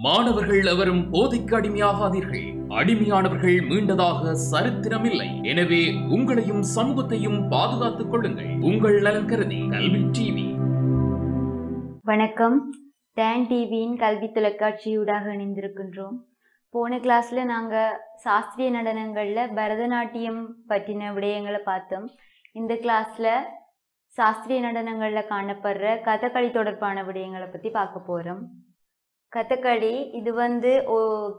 மாணவர்கள் எவரும் போதைக்கு அடிமையாகாதீர்கள். அடிமையானவர்கள் மீண்டதாக சரித்திரமில்லை. எனவே உங்களையும் சமூகத்தையும் பாதுகாத்துக் கொள்ளுங்கள். உங்கள் நலன் கருதி கல்வி டிவி. வணக்கம். டான் டிவியின் கல்வி தொலைக்காட்சியூடாக இணைந்திருக்கின்றோம். போன கிளாஸ்ல நாங்க சாஸ்திரிய நடனங்கள்ல பரதநாட்டியம் பற்றின விடயங்களை பார்த்தோம். இந்த கிளாஸ்ல சாஸ்திரிய நடனங்கள்ல காணப்படுற கதகளி தொடர்பான விடயங்களை பத்தி பார்க்க போறோம். கதகளி இது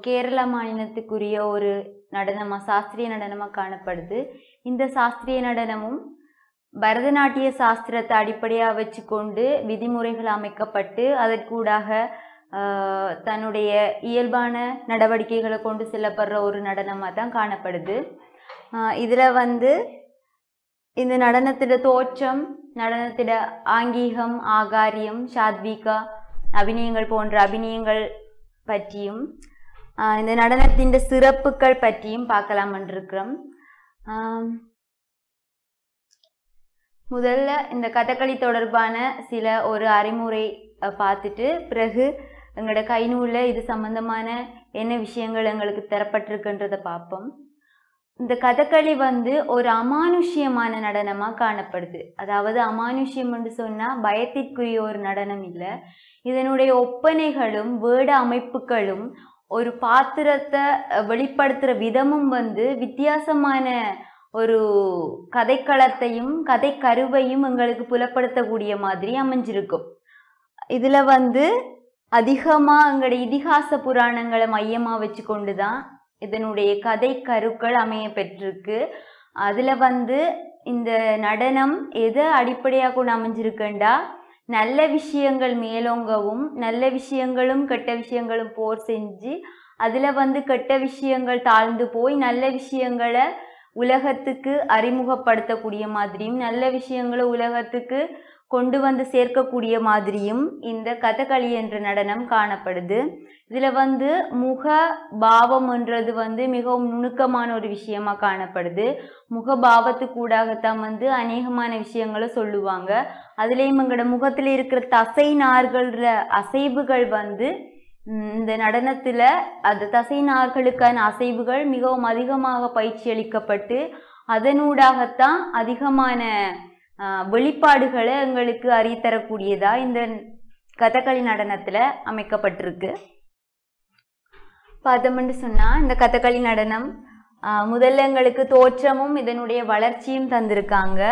கேரள மாநிலத்துக்குரிய ஒரு நடனமா, சாஸ்திரிய நடனமா காணப்படுது. இந்த சாஸ்திரிய நடனமும் பரதநாட்டிய சாஸ்திரத்தை அடிப்படையாக வச்சு கொண்டு விதிமுறைகள் அமைக்கப்பட்டு அதற்கூடாக தன்னுடைய இயல்பான நடவடிக்கைகளை கொண்டு செல்லப்படுற ஒரு நடனமாக தான் காணப்படுது. இதில் இந்த நடனத்திட தோற்றம், நடனத்திட ஆங்கீகம், ஆகாரியம், சாத்விகா அபிநயங்கள் போன்ற அபிநயங்கள் பற்றியும் இந்த நடனத்தின் சிறப்புகள் பற்றியும் பார்க்கலாம் என்றிருக்கிறோம். முதல்ல இந்த கதகளி தொடர்பான ஒரு அறிமுறை பார்த்துட்டு பிறகு எங்களோட கைநூலில் இது சம்பந்தமான என்ன விஷயங்கள் எங்களுக்கு தரப்பட்டிருக்குன்றதை பார்ப்போம். இந்த கதகளி ஒரு அமானுஷ்யமான நடனமாக காணப்படுது. அதாவது அமானுஷ்யம் என்று சொன்னால் பயத்திற்குரிய ஒரு நடனம் இல்லை. இதனுடைய ஒப்பனைகளும் வேட அமைப்புகளும் ஒரு பாத்திரத்தை வெளிப்படுத்துகிற விதமும் வித்தியாசமான ஒரு கதைக்களத்தையும் கதை கருவையும் எங்களுக்கு புலப்படுத்தக்கூடிய மாதிரி அமைஞ்சிருக்கும். இதில் அதிகமாக எங்களுடைய இதிகாச புராணங்களை மையமாக வச்சு கொண்டு தான் இதனுடைய கதை கருக்கள் அமைய பெற்றிருக்கு. அதில் இந்த நடனம் எதை அடிப்படையாக கொண்டு அமைஞ்சிருக்குண்டா, நல்ல விஷயங்கள் மேலோங்கவும் நல்ல விஷயங்களும் கெட்ட விஷயங்களும் போர் செஞ்சு அதில் கெட்ட விஷயங்கள் தாழ்ந்து போய் நல்ல விஷயங்களை உலகத்துக்கு அறிமுகப்படுத்தக்கூடிய மாதிரியும் நல்ல விஷயங்களை உலகத்துக்கு கொண்டு சேர்க்கக்கூடிய மாதிரியும் இந்த கதகளி என்ற நடனம் காணப்படுது. இதில் முக பாவம் என்றது மிகவும் நுணுக்கமான ஒரு விஷயமா காணப்படுது. முக பாவத்துக்கூடாகத்தான் அநேகமான விஷயங்களை சொல்லுவாங்க. அதுலேயும் எங்களோட முகத்தில் இருக்கிற தசை நார்கள அசைவுகள் இந்த நடனத்தில் அந்த தசை நார்களுக்கான அசைவுகள் மிகவும் அதிகமாக பயிற்சி அளிக்கப்பட்டு அதனூடாகத்தான் அதிகமான வெளிப்பாடுகளை எங்களுக்கு அறியத்தரக்கூடியதா இந்த கதகளி நடனத்தில் அமைக்கப்பட்டிருக்கு. பார்த்தோம்னு சொன்னால் இந்த கதகளி நடனம் முதல்ல எங்களுக்கு தோற்றமும் இதனுடைய வளர்ச்சியும் தந்திருக்காங்க.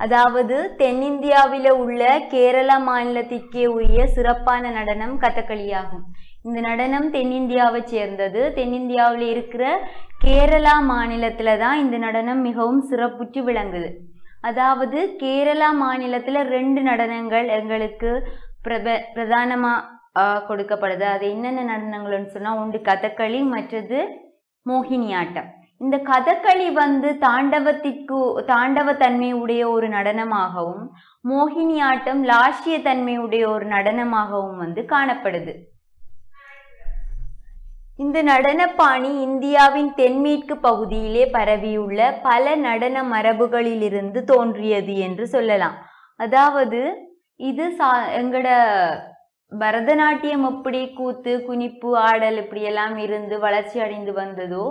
அதாவது தென்னிந்தியாவில் உள்ள கேரள மாநிலத்திற்கே உரிய சிறப்பான நடனம் கதகளியாகும். இந்த நடனம் தென்னிந்தியாவை சேர்ந்தது. தென்னிந்தியாவில் இருக்கிற கேரளா மாநிலத்தில் தான் இந்த நடனம் மிகவும் சிறப்புற்று விளங்குது. அதாவது கேரளா மாநிலத்தில் 2 நடனங்கள் எங்களுக்கு பிரதானமாக கொடுக்கப்படுது. அது என்னென்ன நடனங்கள்னு சொன்னால், ஒன்று கதகளி, மற்றது மோகினியாட்டம். இந்த கதகளி தாண்டவ தன்மையுடைய ஒரு நடனமாகவும் மோகினியாட்டம் லாஸ்ய தன்மையுடைய ஒரு நடனமாகவும் காணப்படுது. இந்த நடனப்பாணி இந்தியாவின் தென்மேற்கு பகுதியிலே பரவியுள்ள பல நடன மரபுகளிலிருந்து தோன்றியது என்று சொல்லலாம். அதாவது இது எங்கட பரதநாட்டியம் எப்படி கூத்து, குனிப்பு, ஆடல் இப்படியெல்லாம் இருந்து வளர்ச்சி அடைந்து வந்ததோ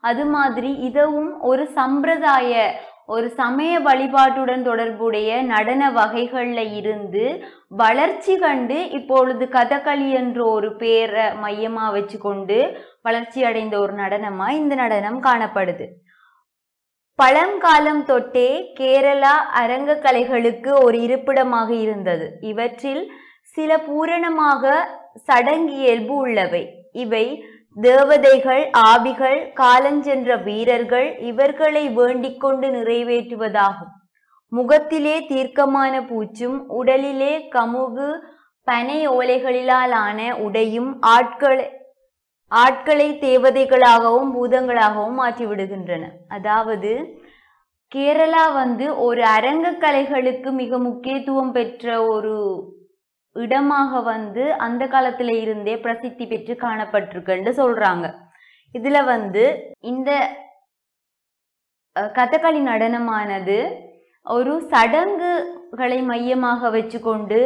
அது மாதிரி இதுவும் ஒரு சம்பிரதாய, ஒரு சமய வழிபாட்டுடன் தொடர்புடைய நடன வகைகளில் இருந்து வளர்ச்சி கண்டு இப்பொழுது கதகளி என்ற ஒரு பேரை மையமாக வச்சு கொண்டு வளர்ச்சி அடைந்த ஒரு நடனமாக இந்த நடனம் காணப்படுது. பழங்காலம் தொட்டே கேரளா அரங்க கலைகளுக்கு ஒரு இருப்பிடமாக இருந்தது. இவற்றில் சில பூரணமாக சடங்கியல்பு உள்ளவை. இவை தேவதைகள், ஆவிகள், காலஞ்சென்ற வீரர்கள் இவர்களை வேண்டிக் கொண்டு நிறைவேற்றுவதாகும். முகத்திலே தீர்க்கமான பூச்சும் உடலிலே கமுகு பனை ஓலைகளிலான உடையும் ஆட்களை தேவதைகளாகவும் பூதங்களாகவும் மாற்றிவிடுகின்றன. அதாவது கேரளா ஒரு அரங்க கலைகளுக்கு மிக முக்கியத்துவம் பெற்ற ஒரு இடமாக அந்த காலத்துல இருந்தே பிரசித்தி பெற்று காணப்பட்டிருக்குன்னு சொல்றாங்க. இதுல இந்த கதகளி நடனமானது ஒரு சடங்குகளை மையமாக வச்சு கொண்டு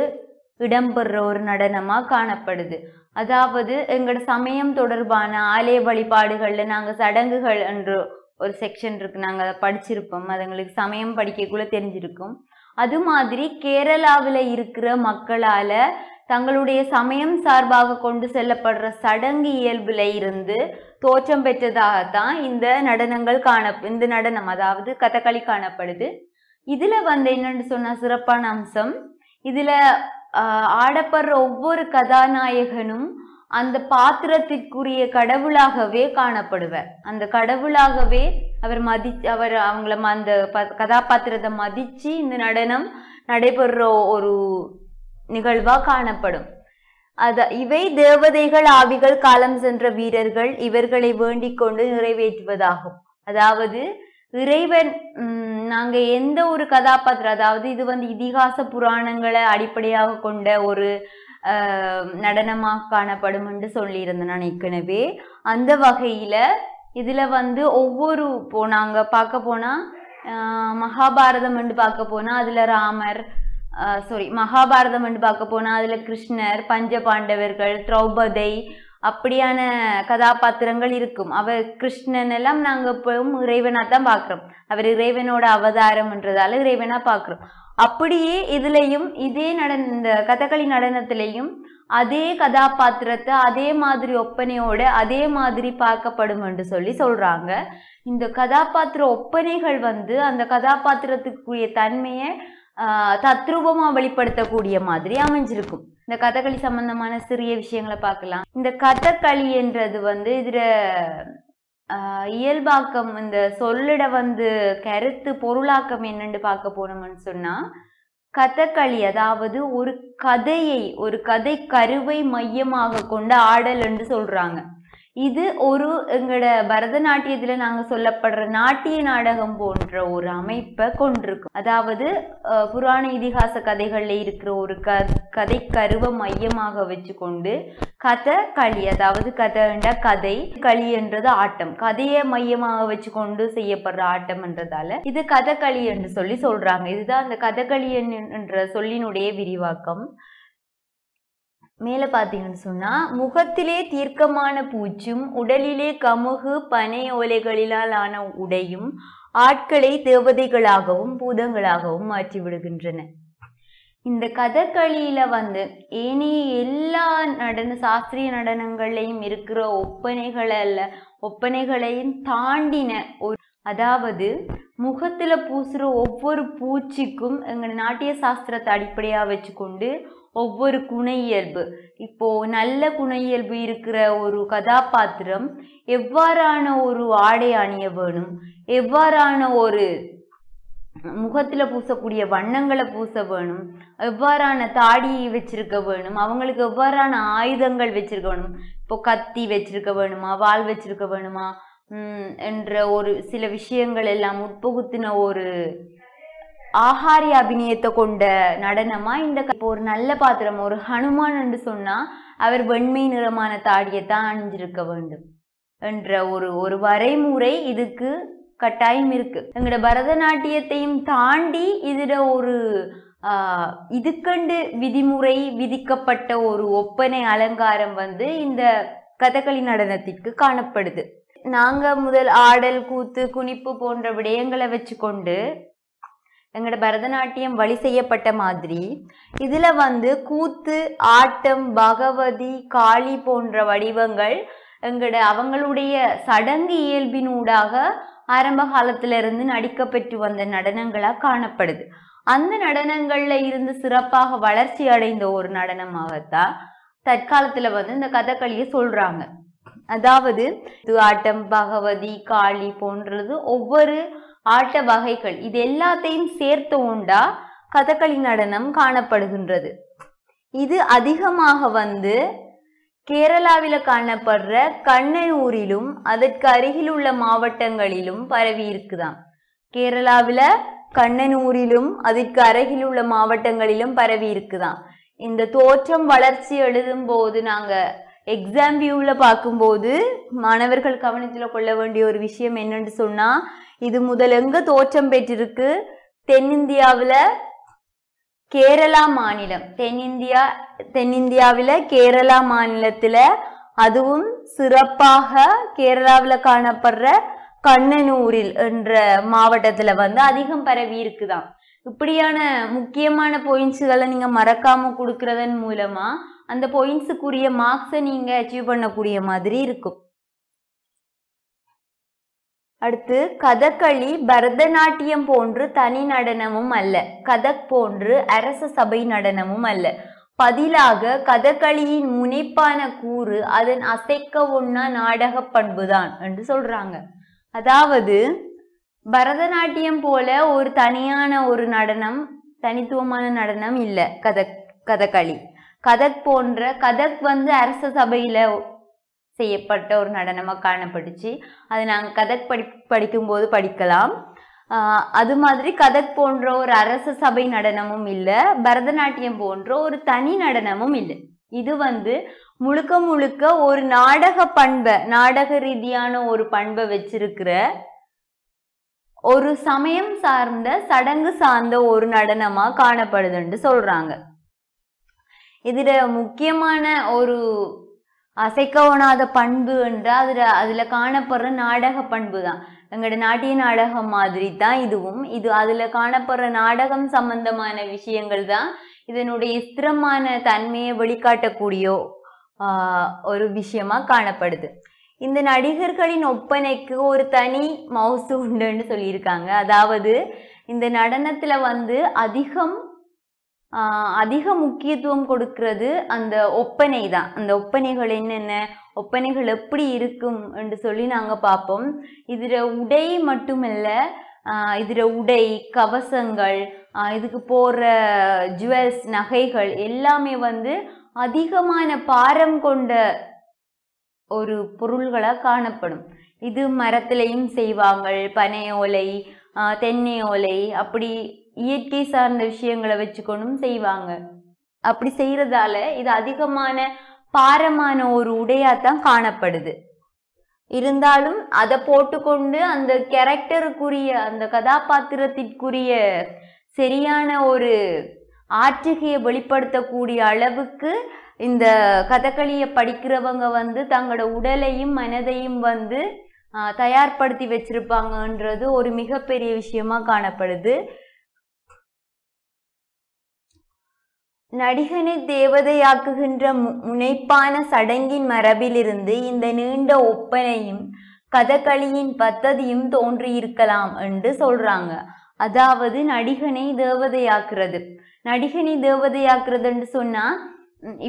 இடம்பெற ஒரு நடனமா காணப்படுது. அதாவது எங்களோட சமயம் தொடர்பான ஆலய வழிபாடுகள்ல நாங்க சடங்குகள் என்று ஒரு செக்ஷன் இருக்கு, நாங்க அதை படிச்சிருப்போம், அது எங்களுக்கு சமயம் படிக்கக்குள்ள தெரிஞ்சிருக்கும். அது மாதிரி கேரளாவில் இருக்கிற மக்களால தங்களுடைய சமயம் சார்பாக கொண்டு செல்லப்படுற சடங்கு இயல்புல இருந்து தோற்றம் பெற்றதாகத்தான் இந்த நடனங்கள் இந்த நடனம் அதாவது கதகளி காணப்படுது. இதுல என்னன்னு சொன்னா சிறப்பான அம்சம், இதுல ஆடப்படுற ஒவ்வொரு கதாநாயகனும் அந்த பாத்திரத்திற்குரிய கடவுளாகவே காணப்படுவார். அந்த கடவுளாகவே அவர் அவங்கள அந்த கதாபாத்திரத்தை மதிச்சு இந்த நடனம் நடைபெற ஒரு நிகழ்வா காணப்படும். இவை தேவதைகள், ஆவிகள், காலம் சென்ற வீரர்கள் இவர்களை வேண்டிக் கொண்டு நிறைவேற்றுவதாகும். அதாவது இறைவன் நாங்க எந்த ஒரு கதாபாத்திரம், அதாவது இது இதிகாச புராணங்களை அடிப்படையாக கொண்ட ஒரு நடனமாக காணப்படும் என்று சொல்லியிருந்தேன் நான் ஏற்கனவே. அந்த வகையில இதுல ஒவ்வொரு நாங்க பார்க்க போனா மகாபாரதம் என்று பார்க்க போனா அதுல ராமர், மகாபாரதம் என்று பார்க்க போனா அதுல கிருஷ்ணர், பஞ்ச பாண்டவர்கள், திரௌபதி அப்படியான கதாபாத்திரங்கள் இருக்கும். அவர் கிருஷ்ணன் எல்லாம் நாங்க இப்பவும் இறைவனா தான் பார்க்கிறோம். அவர் இறைவனோட அவதாரம்ன்றதால இறைவனா பார்க்கிறோம். அப்படியே இதுலயும் இதே இந்த கதகளி நடனத்திலையும் அதே கதாபாத்திரத்தை அதே மாதிரி ஒப்பனையோட அதே மாதிரி பார்க்கப்படும் என்று சொல்றாங்க. இந்த கதாபாத்திர ஒப்பனைகள் அந்த கதாபாத்திரத்துக்குரிய தன்மையை தத்ரூபமா வெளிப்படுத்தக்கூடிய மாதிரி அமைஞ்சிருக்கும். இந்த கதகளி சம்பந்தமான சிறிய விஷயங்களை பார்க்கலாம். இந்த கதகளி என்றது இதுல இயல்பாக்கம், இந்த சொல்லிட கருத்து பொருளாக்கம் என்னன்னு பார்க்க போனோம்னு சொன்னா, கதகளி அதாவது ஒரு கதை கருவை மையமாக கொண்ட ஆடல் என்று சொல்றாங்க. இது ஒரு எங்களோட பரதநாட்டியத்துல நாங்க சொல்லப்படுற நாட்டிய நாடகம் போன்ற ஒரு அமைப்பை கொண்டிருக்கும். அதாவது புராண இதிகாச கதைகள்ல இருக்கிற ஒரு கதை கருவை மையமாக வச்சு கொண்டு கதகளி, அதாவது கதைன்ற கதை, களி என்றது ஆட்டம், கதையை மையமாக வச்சு கொண்டு செய்யப்படுற ஆட்டம் என்றதால இது கதகளி என்று சொல்றாங்க. இதுதான் அந்த கதகளி என்ற சொல்லினுடைய விரிவாக்கம். மேல பாத்தீங்கன்னு சொன்னா, முகத்திலே தீர்க்கமான பூச்சும் உடலிலே கமுகு பனை ஓலைகளிலால் ஆன உடையும் ஆட்களை தேவதைகளாகவும் பூதங்களாகவும் மாற்றி விடுகின்றன. இந்த கதகளியில ஏனைய எல்லா சாஸ்திரிய நடனங்கள்லையும் இருக்கிற ஒப்பனைகளையும் தாண்டின ஒரு, அதாவது முகத்துல பூசுற ஒவ்வொரு பூச்சிக்கும் எங்க நாட்டிய சாஸ்திரத்தை அடிப்படையா வச்சுக்கொண்டு ஒவ்வொரு குண இயல்பு, இப்போ நல்ல குண இயல்பு இருக்கிற ஒரு கதாபாத்திரம் எவ்வாறான ஒரு ஆடை அணிய வேணும், எவ்வாறான ஒரு முகத்துல பூசக்கூடிய வண்ணங்களை பூச வேணும், எவ்வாறான தாடி வச்சிருக்க வேணும், அவங்களுக்கு எவ்வாறான ஆயுதங்கள் வச்சிருக்க வேணும், இப்போ கத்தி வச்சிருக்க வேணுமா, வாள் வச்சிருக்க வேணுமா என்ற ஒரு சில விஷயங்கள் எல்லாம் உட்புகுத்தின ஒரு ஆகாரிய அபிநயத்தை கொண்ட நடனமா இந்த. இப்போ ஒரு நல்ல பாத்திரம், ஒரு ஹனுமான் என்று சொன்னா அவர் வெண்மை நிறமான தாடியைத்தான் அணிஞ்சிருக்க வேண்டும் என்ற ஒரு வரைமுறை இதுக்கு கட்டாயம் இருக்கு. எங்களோட பரதநாட்டியத்தையும் தாண்டி இதுல ஒரு இதுக்கண்டு விதிமுறை விதிக்கப்பட்ட ஒரு ஒப்பனை அலங்காரம் இந்த கதகளி நடனத்திற்கு காணப்படுது. நாங்க முதல் ஆடல், கூத்து, குனிப்பு போன்ற விடயங்களை வச்சு கொண்டு எங்களோட பரதநாட்டியம் வழி செய்யப்பட்ட மாதிரி இதுல கூத்து, ஆட்டம், பகவதி, காளி போன்ற வடிவங்கள் அவங்களுடைய சடங்கு இயல்பினூடாக ஆரம்ப காலத்துல இருந்து நடிக்கப்பெற்று வந்த நடனங்களா காணப்படுது. அந்த நடனங்கள்ல இருந்து சிறப்பாக வளர்ச்சி அடைந்த ஒரு நடனமாகத்தான் தற்காலத்துல இந்த கதகளியை சொல்றாங்க. அதாவது ஆட்டம், பகவதி, காளி போன்றது ஒவ்வொரு ஆட்ட வகைகள், இது எல்லாத்தையும் சேர்த்து உண்டா கதகளி நடனம் காணப்படுகின்றது. இது அதிகமாக கேரளாவில காணப்படுற கண்ணனூரிலும் அதற்கு அருகில் உள்ள மாவட்டங்களிலும் பரவி இருக்குதாம். கேரளாவில கண்ணனூரிலும் அதற்கு அருகில் உள்ள மாவட்டங்களிலும் பரவி இருக்குதாம். இந்த தோற்றம் வளர்ச்சி எழுதும் போது நாங்க எக்ஸாம் வியூல பார்க்கும்போது மாணவர்கள் கவனத்தில் கொள்ள வேண்டிய ஒரு விஷயம் என்னன்னு சொன்னா, இது முதல் எங்க தோற்றம் பெற்றிருக்கு, தென்னிந்தியாவில் கேரளா மாநிலம், தென்னிந்தியாவில் கேரளா மாநிலத்துல, அதுவும் சிறப்பாக கேரளாவில் காணப்படுற கண்ணனூரில் என்ற மாவட்டத்துல வந்து அதிகம் பரவி இருக்குதாம். இப்படியான முக்கியமான பாயிண்ட்ஸுகளை நீங்க மறக்காம கொடுக்கறதன் மூலமா அந்த பாயிண்ட்ஸுக்குரிய மார்க்ஸை நீங்க அச்சீவ் பண்ணக்கூடிய மாதிரி இருக்கும். அடுத்து, கதகளி பரதநாட்டியம் போன்று தனி நடனமும் அல்ல, கதக் போன்று அரச சபை நடனமும் அல்ல. பதிலாக கதகளியின் முனைப்பான கூறு அதன் அசைக்க ஒண்ணா நாடக பண்புதான் என்று சொல்றாங்க. அதாவது பரதநாட்டியம் போல ஒரு தனியான ஒரு நடனம், தனித்துவமான நடனம் இல்லை கதகளி. கதக் போன்ற, கதக் வந்து அரச சபையில செய்யப்பட்ட ஒரு நடனமா காணப்பட்டுச்சு. அது நாங்கள் கதக் படிக்கும்போது படிக்கலாம். அது மாதிரி கதக் போன்ற ஒரு அரச சபை நடனமும் இல்லை, பரதநாட்டியம் போன்ற ஒரு தனி நடனமும் இல்லை. இது வந்து முழுக்க முழுக்க ஒரு நாடக பண்பை, நாடக ரீதியான ஒரு பண்பை வச்சிருக்கிற ஒரு சமயம் சார்ந்த சடங்கு சார்ந்த ஒரு நடனமா காணப்படுதுன்னு சொல்றாங்க. இதுல முக்கியமான ஒரு அசைக்கவனாத பண்பு என்றால் அதுல காணப்படுற நாடக பண்பு தான். எங்களோட நாட்டிய நாடகம் மாதிரி தான் இதுவும். அதுல காணப்படுற நாடகம் சம்பந்தமான விஷயங்கள் தான் இதனுடைய ஸ்திரமான தன்மையை வெளிக்காட்டக்கூடிய ஒரு விஷயமா காணப்படுது. இந்த நடிகர்களின் ஒப்பனைக்கு ஒரு தனி மவுசு உண்டுன்னு சொல்லியிருக்காங்க. அதாவது இந்த நடனத்துல வந்து அதிக முக்கியத்துவம் கொடுக்கிறது அந்த ஒப்பனை தான். அந்த ஒப்பனைகள் என்னென்ன, ஒப்பனைகள் எப்படி இருக்கும் என்று சொல்லி நாங்க பார்ப்போம். இதுல உடை மட்டுமல்ல, இதுல உடை, கவசங்கள், இதுக்கு போற ஜுவல்ஸ், நகைகள் எல்லாமே வந்து அதிகமான பாரம் கொண்ட ஒரு பொருள்களா காணப்படும். இது மரத்திலையும் செய்வாங்க, பனை ஓலை, தென்னை ஓலை, அப்படி இயற்கை சார்ந்த விஷயங்களை வச்சுக்கொண்டும் செய்வாங்க. அப்படி செய்யறதால இது அதிகமான பாரமான ஒரு உடையாத்தான் காணப்படுது. இருந்தாலும் அதை போட்டுக்கொண்டு அந்த கேரக்டருக்குரிய, அந்த கதாபாத்திரத்திற்குரிய சரியான ஒரு ஆற்றுகையை வெளிப்படுத்தக்கூடிய அளவுக்கு இந்த கதகளியை படிக்கிறவங்க வந்து தங்களோட உடலையும் மனதையும் வந்து தயார்படுத்தி வச்சிருப்பாங்கன்றது ஒரு மிகப்பெரிய விஷயமா காணப்படுது. நடிகனை தேவதையாக்குகின்ற முனைப்பான சடங்கின் மரபிலிருந்து இந்த நீண்ட ஒப்பனையும் கதகளியின் பத்ததியும் தோன்றியிருக்கலாம் என்று சொல்றாங்க. அதாவது நடிகனை தேவதையாக்குறது, நடிகனை தேவதையாக்குறதுன்னு சொன்னா,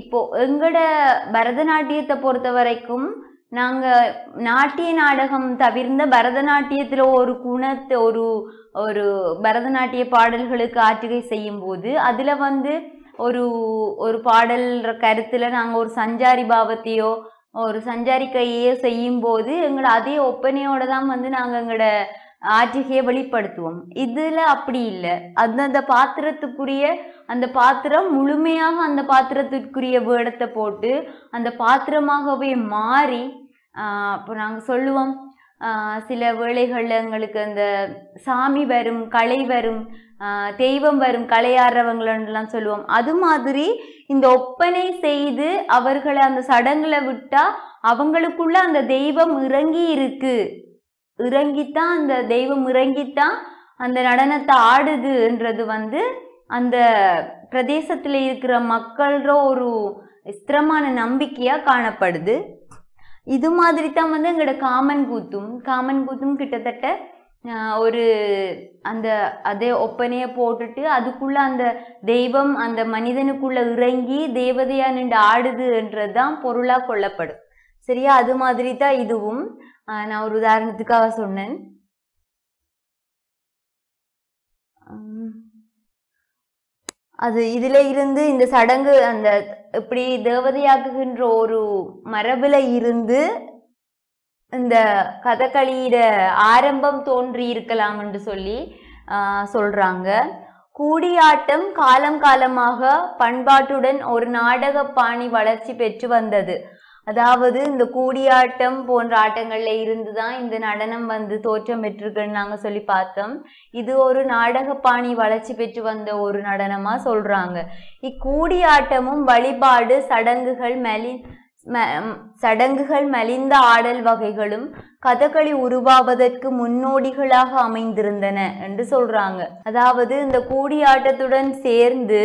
இப்போ எங்கட பரதநாட்டியத்தை பொறுத்த வரைக்கும் நாங்க நாட்டிய நாடகம் தவிர்ந்த பரதநாட்டியத்துல ஒரு குணத்தை, ஒரு பரதநாட்டிய பாடல்களுக்கு ஆற்றுகை செய்யும் போது அதுல வந்து ஒரு பாடல் கருத்துல நாங்க ஒரு சஞ்சாரி பாவத்தையோ ஒரு சஞ்சாரி கையையோ செய்யும் போது எங்களோட அதே ஒப்பனையோட தான் வந்து நாங்க எங்களோட ஆற்றுகையை வெளிப்படுத்துவோம். இதுல அப்படி இல்லை. அந்த பாத்திரத்துக்குரிய, அந்த பாத்திரம் முழுமையாக அந்த பாத்திரத்திற்குரிய வேடத்தை போட்டு அந்த பாத்திரமாகவே மாறி, இப்போ நாங்க சொல்லுவோம் சில வேளைகள்ல எங்களுக்கு அந்த சாமி வரும், கலை வரும், தெய்வம் வரும், கலையாடுறவங்களெல்லாம் சொல்லுவோம். அது மாதிரி இந்த ஒப்பனை செய்து அவர்களை அந்த சடங்குல விட்டா அவங்களுக்குள்ள அந்த தெய்வம் இறங்கித்தான் அந்த தெய்வம் இறங்கித்தான் அந்த நடனத்தை ஆடுதுன்றது வந்து அந்த பிரதேசத்துல இருக்கிற மக்களோட ஒரு ஸ்திரமான நம்பிக்கையா காணப்படுது. இது மாதிரி தான் வந்து எங்களோட காமன் கூத்தும் கிட்டத்தட்ட ஒரு அதே ஒப்பனையை போட்டுட்டு அதுக்குள்ள அந்த தெய்வம் அந்த மனிதனுக்குள்ள இறங்கி தேவதையா நின்று ஆடுதுன்றதுதான் பொருளா கொள்ளப்படும். சரியா? அது மாதிரி தான் இதுவும். நான் ஒரு உதாரணத்துக்காக சொன்னேன். அது இதுல இருந்து இந்த சடங்கு அந்த இப்படி தேவதையாக்குகின்ற ஒரு மரபுல இருந்து இந்த கதகளியிட ஆரம்பம் தோன்றி இருக்கலாம் என்று சொல்லி சொல்றாங்க. கூடியாட்டம் காலம் காலமாக பண்பாட்டுடன் ஒரு நாடக பாணி வளர்ச்சி பெற்று வந்தது. அதாவது இந்த கூடியாட்டம் போன்ற ஆட்டங்கள்ல இருந்துதான் இந்த நடனம் வந்து தோற்றம் பெற்றிருக்குன்னு நாங்க சொல்லி பார்த்தோம். இது ஒரு நாடக பாணி வளர்ச்சி பெற்று வந்த ஒரு நடனமா சொல்றாங்க. இக்கூடியாட்டமும் வழிபாடு சடங்குகள் மலிந்த ஆடல் வகைகளும் கதகளி உருவாவதற்கு முன்னோடிகளாக அமைந்திருந்தன என்று சொல்றாங்க. அதாவது இந்த கூடியாட்டத்துடன் சேர்ந்து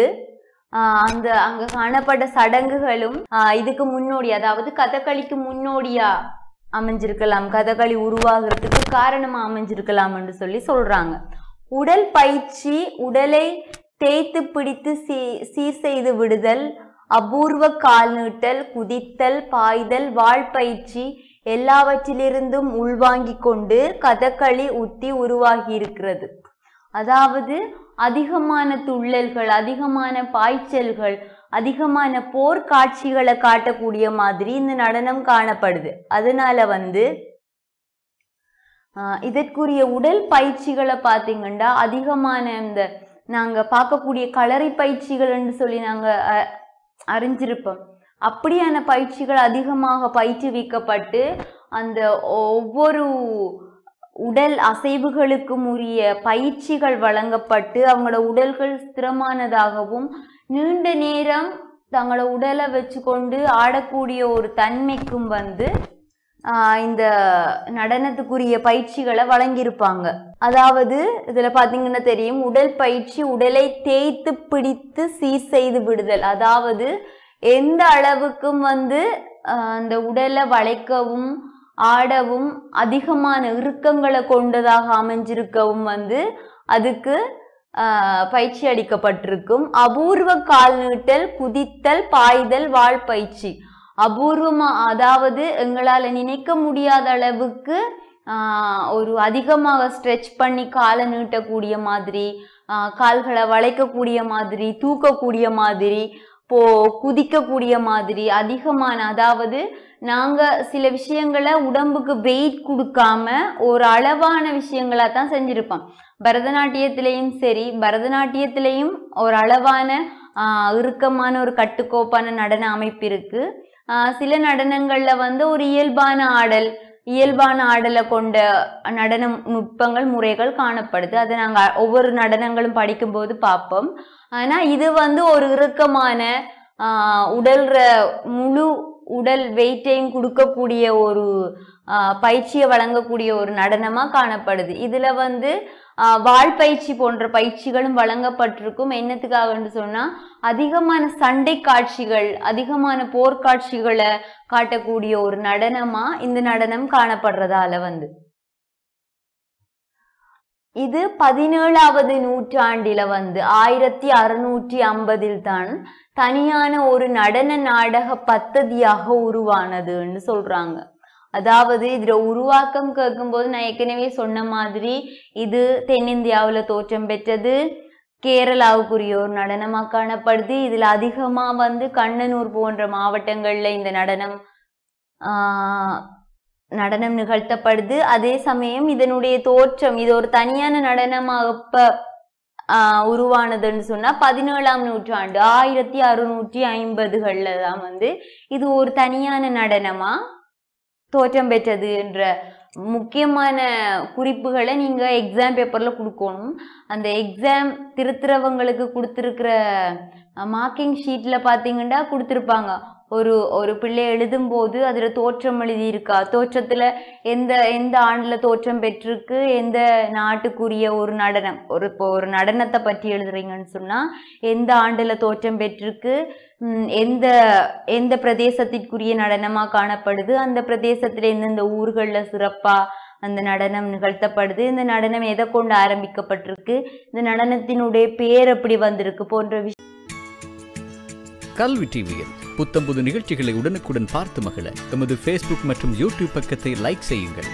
அங்க காணப்பட்ட சடங்குகளும் இதுக்கு முன்னோடி, அதாவது கதகளிக்கு முன்னோடியா அமைஞ்சிருக்கலாம், கதகளி உருவாகிறதுக்கு காரணமா அமைஞ்சிருக்கலாம் என்று சொல்றாங்க. உடல் பயிற்சி, உடலை தேய்த்து பிடித்து சீர் செய்து விடுதல், அபூர்வ கால் நீட்டல், குதித்தல், பாய்தல், வாழ்பயிற்சி எல்லாவற்றிலிருந்தும் உள்வாங்கிக் கொண்டு கதகளி உத்தி உருவாகி இருக்கிறது. அதாவது அதிகமான துள்ளல்கள், அதிகமான பாய்ச்சல்கள், அதிகமான போர் காட்சிகளை காட்டக்கூடிய மாதிரி இந்த நடனம் காணப்படுது. அதனால வந்து இதற்குரிய உடல் பயிற்சிகளை பார்த்தீங்கன்னா அதிகமான இந்த நாங்க பார்க்கக்கூடிய களரி பயிற்சிகள் என்று சொல்லி நாங்க அறிஞ்சிருப்போம். அப்படியான பயிற்சிகள் அதிகமாக பயிற்றுவிக்கப்பட்டு அந்த ஒவ்வொரு உடல் அசைவுகளுக்கும் உரிய பயிற்சிகள் வழங்கப்பட்டு அவங்களோட உடல்கள் ஸ்திரமானதாகவும் நீண்ட நேரம் தங்களோட உடலை வச்சு கொண்டு ஆடக்கூடிய ஒரு தன்மைக்கும் வந்து இந்த நடனத்துக்குரிய பயிற்சிகளை வழங்கியிருப்பாங்க. அதாவது இதுல பாத்தீங்கன்னா தெரியும், உடல் பயிற்சி, உடலை தேய்த்து பிடித்து சீர் செய்து விடுதல். அதாவது எந்த அளவுக்கும் வந்து அந்த உடலை வளைக்கவும் ஆடவும் அதிகமான இறுக்கங்களை கொண்டதாக அமைஞ்சிருக்கவும் வந்து அதுக்கு பயிற்சி அளிக்கப்பட்டிருக்கும். அபூர்வ கால் நீட்டல், குதித்தல், பாய்தல், வாழ்பயிற்சி. அபூர்வமா, அதாவது எங்களால் நினைக்க முடியாத அளவுக்கு ஒரு அதிகமாக ஸ்ட்ரெச் பண்ணி காலை நீட்டக்கூடிய மாதிரி, கால்களை வளைக்கக்கூடிய மாதிரி, தூக்கக்கூடிய மாதிரி, குதிக்கக்கூடிய மாதிரி அதிகமான, அதாவது நாங்க சில விஷயங்களை உடம்புக்கு வெயிட் கொடுக்காம ஒரு அளவான விஷயங்களா தான் செஞ்சிருப்போம். பரதநாட்டியத்திலையும் சரி, பரதநாட்டியத்திலையும் ஒரு அளவான இறுக்கமான ஒரு கட்டுக்கோப்பான நடன அமைப்பு இருக்கு. சில நடனங்கள்ல வந்து ஒரு இயல்பான ஆடலை கொண்ட நடன நுட்பங்கள், முறைகள் காணப்படுது. அதை நாங்க ஒவ்வொரு நடனங்களும் படிக்கும்போது பார்ப்போம். ஆனா இது வந்து ஒரு இறுக்கமான முழு உடல் வெயிட்டையும் கொடுக்கக்கூடிய ஒரு பயிற்சியை வழங்கக்கூடிய ஒரு நடனமா காணப்படுது. இதுல வந்து வாழ்பயிற்சி போன்ற பயிற்சிகளும் வழங்கப்பட்டிருக்கும். என்னத்துக்காகன்னு சொன்னா அதிகமான சண்டை காட்சிகள், அதிகமான போர்க்காட்சிகளை காட்டக்கூடிய ஒரு நடனமா இந்த நடனம் காணப்படுறதால வந்து இது 17வது நூற்றாண்டில வந்து 1650 தான் தனியான ஒரு நடன நாடக பத்ததியாக உருவானதுன்னு சொல்றாங்க. அதாவது இதுல உருவாக்கம் கேட்கும்போது நான் ஏற்கனவே சொன்ன மாதிரி இது தென்னிந்தியாவுல தோற்றம் பெற்றது, கேரளாவுக்குரிய ஒரு நடனமா காணப்படுது. இதுல அதிகமா வந்து கண்ணனூர் போன்ற மாவட்டங்கள்ல இந்த நடனம் நிகழ்த்தப்படுது. அதே சமயம் இதனுடைய தோற்றம், இது ஒரு தனியான நடனமாக உருவானதுன்னு சொன்னா 17ஆம் நூற்றாண்டு 1650கள்ல தான் வந்து இது ஒரு தனியான நடனமா தோற்றம் பெற்றது என்ற முக்கியமான குறிப்புகளை நீங்க எக்ஸாம் பேப்பர்ல கொடுக்கணும். அந்த எக்ஸாம் திருத்துறவங்களுக்கு கொடுத்துருக்கிற மார்க்கிங் ஷீட்ல பாத்தீங்கன்னா கொடுத்துருப்பாங்க, ஒரு பிள்ளை எழுதும் போது அதுல தோற்றம் எழுதி இருக்கா, தோற்றத்துல எந்த ஆண்டுல தோற்றம் பெற்றிருக்கு, எந்த நாட்டுக்குரிய ஒரு நடனம், ஒரு நடனத்தை பற்றி எழுதுறீங்கன்னு சொன்னா எந்த ஆண்டுல தோற்றம் பெற்றிருக்கு, எந்த பிரதேசத்திற்குரிய நடனமா காணப்படுது, அந்த பிரதேசத்துல எந்தெந்த ஊர்கள்ல சிறப்பா அந்த நடனம் நிகழ்த்தப்படுது, இந்த நடனம் எதை கொண்டு ஆரம்பிக்கப்பட்டிருக்கு, இந்த நடனத்தினுடைய பேர் எப்படி வந்திருக்கு போன்ற கல்வி டிவியில் புத்தம்புது நிகழ்ச்சிகளை உடனுக்குடன் பார்த்து மகிழ எமது Facebook மற்றும் YouTube பக்கத்தை லைக் செய்யுங்கள்.